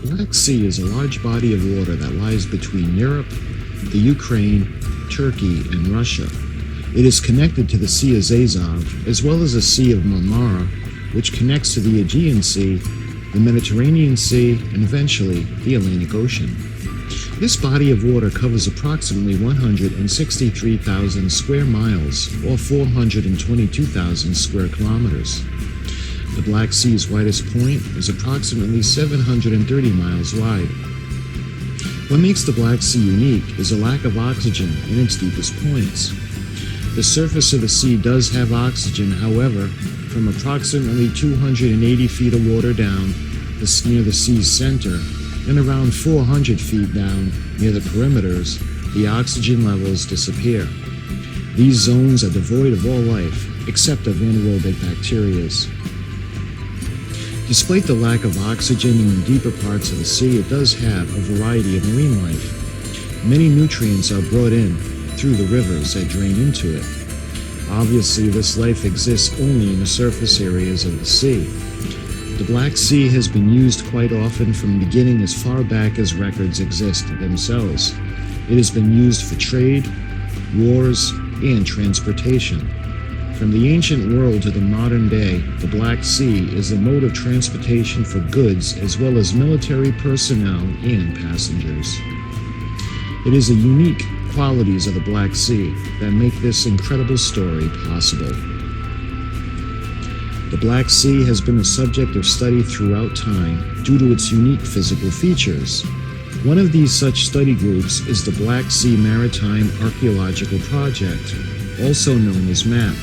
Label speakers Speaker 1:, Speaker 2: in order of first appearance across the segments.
Speaker 1: Black Sea is a large body of water that lies between Europe, the Ukraine, Turkey, and Russia. It is connected to the Sea of Azov, as well as the Sea of Marmara, which connects to the Aegean Sea, the Mediterranean Sea, and eventually the Atlantic Ocean. This body of water covers approximately 163,000 square miles, or 422,000 square kilometers. The Black Sea's widest point is approximately 730 miles wide. What makes the Black Sea unique is a lack of oxygen in its deepest points. The surface of the sea does have oxygen, however, from approximately 280 feet of water down near the sea's center, and around 400 feet down near the perimeters, the oxygen levels disappear. These zones are devoid of all life, except of anaerobic bacteria. Despite the lack of oxygen in the deeper parts of the sea, it does have a variety of marine life. Many nutrients are brought in through the rivers that drain into it. Obviously, this life exists only in the surface areas of the sea. The Black Sea has been used quite often from the beginning as far back as records exist themselves. It has been used for trade, wars, and transportation. From the ancient world to the modern day, the Black Sea is the mode of transportation for goods as well as military personnel and passengers. It is the unique qualities of the Black Sea that make this incredible story possible. The Black Sea has been a subject of study throughout time due to its unique physical features. One of these such study groups is the Black Sea Maritime Archaeological Project, also known as MAP.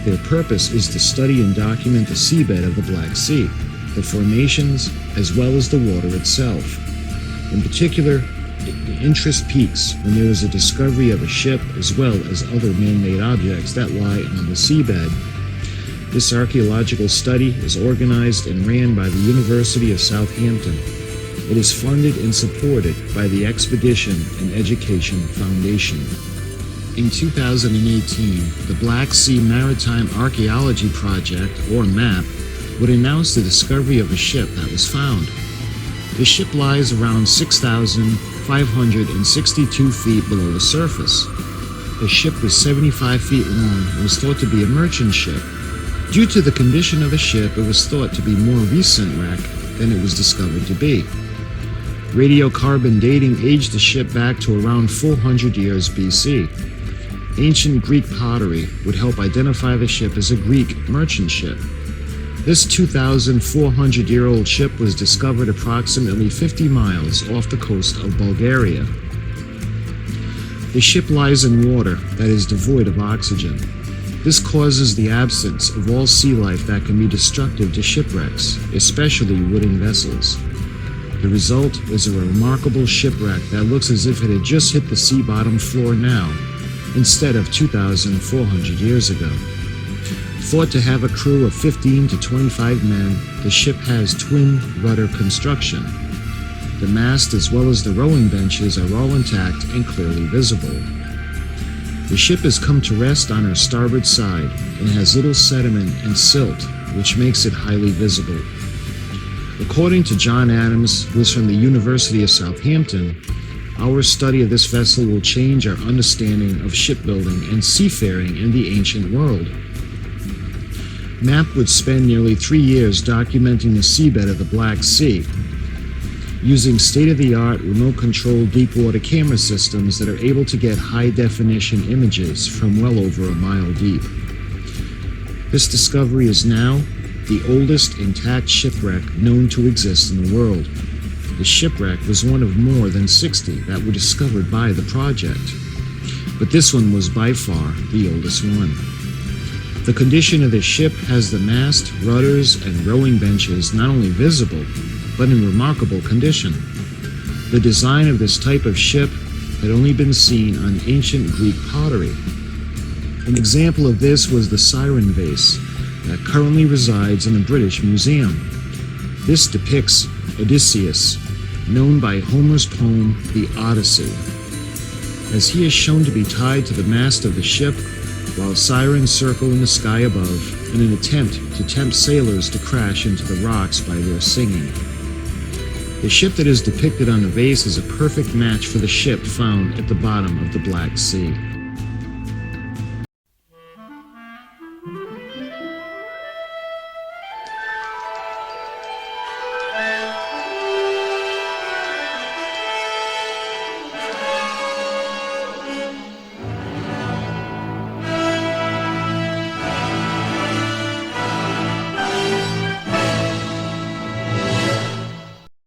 Speaker 1: Their purpose is to study and document the seabed of the Black Sea, the formations, as well as the water itself. In particular, the interest peaks when there is a discovery of a ship as well as other man-made objects that lie on the seabed. This archaeological study is organized and ran by the University of Southampton. It is funded and supported by the Expedition and Education Foundation. In 2018, the Black Sea Maritime Archaeology Project, or MAP, would announce the discovery of a ship that was found. The ship lies around 6,562 feet below the surface. The ship was 75 feet long and was thought to be a merchant ship. Due to the condition of the ship, it was thought to be more recent wreck than it was discovered to be. Radiocarbon dating aged the ship back to around 400 years BC. Ancient Greek pottery would help identify the ship as a Greek merchant ship. This 2,400-year-old ship was discovered approximately 50 miles off the coast of Bulgaria. The ship lies in water that is devoid of oxygen. This causes the absence of all sea life that can be destructive to shipwrecks, especially wooden vessels. The result is a remarkable shipwreck that looks as if it had just hit the sea bottom floor now, instead of 2,400 years ago. Thought to have a crew of 15 to 25 men, the ship has twin rudder construction. The mast as well as the rowing benches are all intact and clearly visible. The ship has come to rest on her starboard side and has little sediment and silt, which makes it highly visible. According to John Adams, who is from the University of Southampton, our study of this vessel will change our understanding of shipbuilding and seafaring in the ancient world. MAP would spend nearly 3 years documenting the seabed of the Black Sea, using state-of-the-art remote-controlled deep-water camera systems that are able to get high-definition images from well over a mile deep. This discovery is now the oldest intact shipwreck known to exist in the world. The shipwreck was one of more than 60 that were discovered by the project, but this one was by far the oldest one. The condition of the ship has the mast, rudders, and rowing benches not only visible, but in remarkable condition. The design of this type of ship had only been seen on ancient Greek pottery. An example of this was the Siren vase that currently resides in a British museum. This depicts Odysseus, known by Homer's poem The Odyssey, as he is shown to be tied to the mast of the ship while sirens circle in the sky above in an attempt to tempt sailors to crash into the rocks by their singing. The ship that is depicted on the vase is a perfect match for the ship found at the bottom of the Black Sea.